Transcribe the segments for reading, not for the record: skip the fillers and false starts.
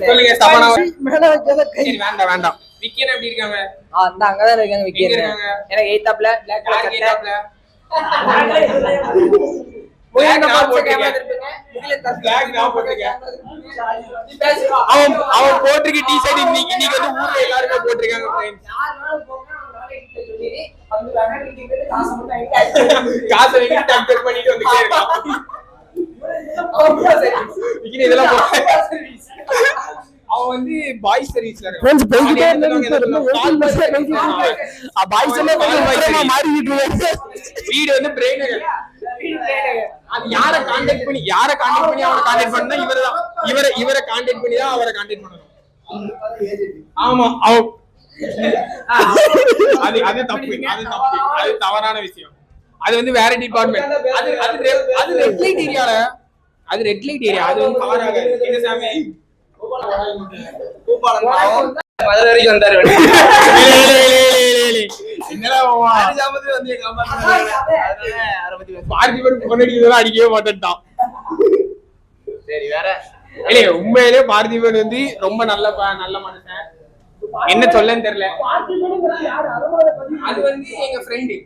சொல்லுங்க சமனா மேல வைக்காத கை வேண்டாம் வேண்டாம். விக்கியன் எப்படி இருக்காங்க? அந்த அங்கதான் இருக்காங்க விக்கியன். எனக்கு எய்தாப்ல பிளாக் கலர் சட்டை. அவன் போட்டிருக்க டி-ஷர்ட் இன்னைக்கு வந்து ஊர்ல எல்லாருமே போட்டிருக்காங்க. காசை பண்ணிட்டு வந்து இதெல்லாம் அவன் வந்து பாய்ஸ் சர்வீஸ்ல இருக்கான். வீடு வந்து பிரெயின் அது யாரை கான்டாக்ட் பண்ணி அவனை கான்டாக்ட் பண்ணா இவரை கான்டாக்ட் பண்ணி தான் அவரை கான்டாக்ட் பண்ணணும். ஆமா அது தப்பு, அது தவறான விஷயம். அது வந்து வேற டிபார்ட்மெண்ட். அது ரெட் லைட் ஏரியால, அது ரெட் லைட் ஏரியா. அது வந்து தவறாக என்ன சாமி மதுரை வரைக்கும் வந்தாரு. அடிக்கவே மாட்டேன்ட்டான். சரி வேற இல்லையே உண்மையிலே பார்த்திபன் வந்து ரொம்ப நல்ல மனுஷன். என்ன சொல்லன்னு தெரியல. அது வந்து எங்க ஃப்ரெண்டு.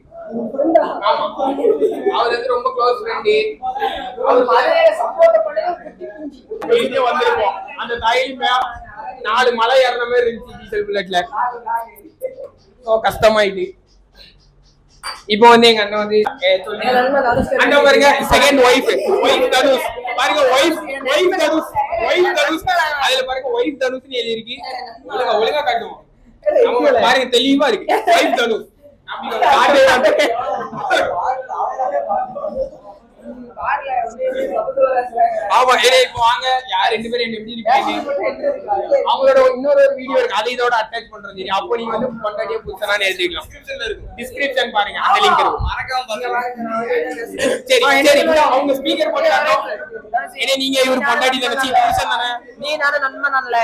ஆமா அவர் வந்து ரொம்ப க்ளோஸ் ஃப்ரெண்டு. வந்திருப்போம் அந்த தாயிலும் 4 மலை ஏறின மாதிரி இருந்துச்சு டீசல் புல்லட்ல. கஷ்டமாயிட்டு இப்போ வந்து எங்க அண்ணன் வந்து அண்ணன் பாருங்க செகண்ட் ஒய்ஃப் தனுஷ் பாருங்க ஒய்ஃப் தனுஷ் அதுல பாருங்க ஒய்ஃப் தனுஷ்னு எழுதி இருக்கு. ஒழுங்கா காட்டுவோம் பாருங்க தெளிவா இருக்கு ஒய்ஃப் தனுஷ். ஆமா இப்போ வாங்க யார் 2 பேரும் எப்படி இருப்பீங்க அவங்களோட இன்னொரு வீடியோ இருக்கு அதை இதோட அட்டாச் பண்றோம். சரி அப்போ நீங்க வந்து பொண்டாட்டியே புதுசானு எழுதிக்கலாம். டிஸ்கிரிப்ஷன் பாருங்க அந்த லிங்க் இருக்கும் சரி அவங்க ஸ்பீக்கர் போட்டாங்க. நீங்க இவர் பொண்டாட்டி நினைச்சு புருஷன் தானே நீ நானும் நண்பன் நல்ல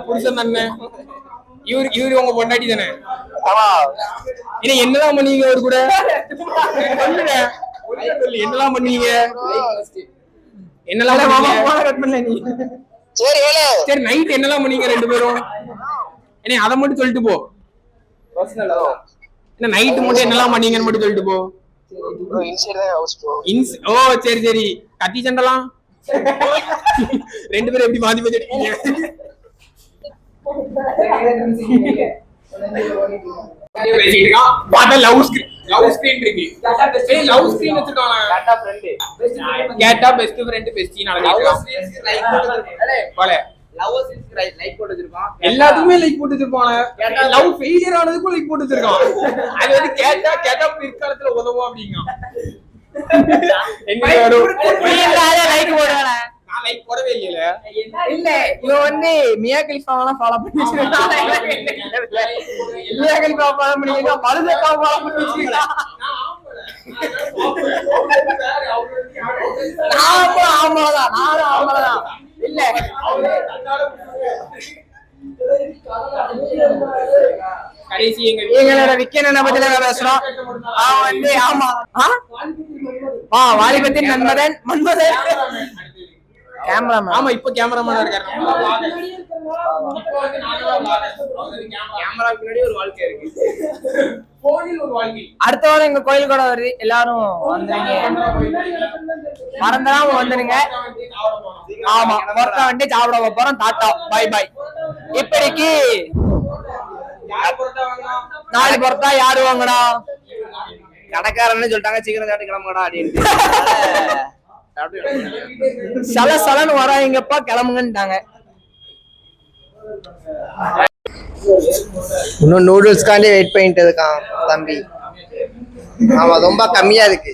புருஷன் தானே இவரு உங்க பொண்டாட்டி தானே என்னதான் பண்ணீங்க ஒரு கூட என்னெல்லாம் பண்ணீங்க சரி நைட் என்னெல்லாம் பண்ணீங்க 2 பேரும் என்ன அதை மட்டும் சொல்லிட்டு போ. என்ன நைட் மட்டும் என்னெல்லாம் பண்ணீங்கன்னு மட்டும் சொல்லிட்டு போ. ஓ சரி கத்தி சண்டலாம் 2 பேரும் எப்படி மாத்தி வச்சிருக்கீங்க? லவ் ஸ்கிரீன் இருக்கு. லவ் ஸ்கிரீன் வச்சிருக்காங்க. கேட்டா பெஸ்ட் ஃப்ரெண்ட் பெஸ்டி எல்லாத்துக்குமே லைக் போட்டு வச்சிருப்பாங்க. லவ் ஃபெயிலியர் ஆனதுக்கும் லைக் போட்டு வச்சிருக்கான். அது வந்து கேட்டா பிற்காலத்துல உதவும் அப்படிங்க. லைக் போடுவாங்க. லைக் போடவே இல்ல இவன் வந்து மியா கலிஃபாவெல்லாம் ஃபாலோ பண்ணி மியா கலிஃபா ஃபாலோ பண்ணிருக்கா மருதக்கா ஃபாலோ பண்ணிருக்கா. ஆமாதான் இல்ல கடைசி எங்களோட விக்கன பத்தில பேசுறோம். அவன் வந்து ஆமா வாலிபத்தின் மன்மதன் கேமராமேன். ஆமா இப்போ கேமராமேனா இருக்காரு. கேமராக்கு முன்னாடி ஒரு வாழ்க்கை இருக்கு, போனில் ஒரு வாழ்க்கை. அடுத்த வாரம் எங்க கோயில் கூட வருது, எல்லாரும் வந்துருங்க, மறந்துடாம வந்துருங்க. ஆமா ஒருத்தா வந்து சாப்பிட போறோம். Tata bye bye. இப்படிக்கு 4 பொறுத்தா யாரு வாங்கடா? கடைக்காரன்னு சொல்லிட்டாங்க சீக்கிரம் சாப்பிட்டு கிளம்புங்கடா அப்படின்னு. சலன்னு வராங்கப்பா கிளம்புங்கன்ட்டாங்க. இன்னும் நூடுல்ஸ்காண்டி வெயிட் பண்ணிட்டு இருக்கான் தம்பி. ஆமா ரொம்ப கம்மியா இருக்கு.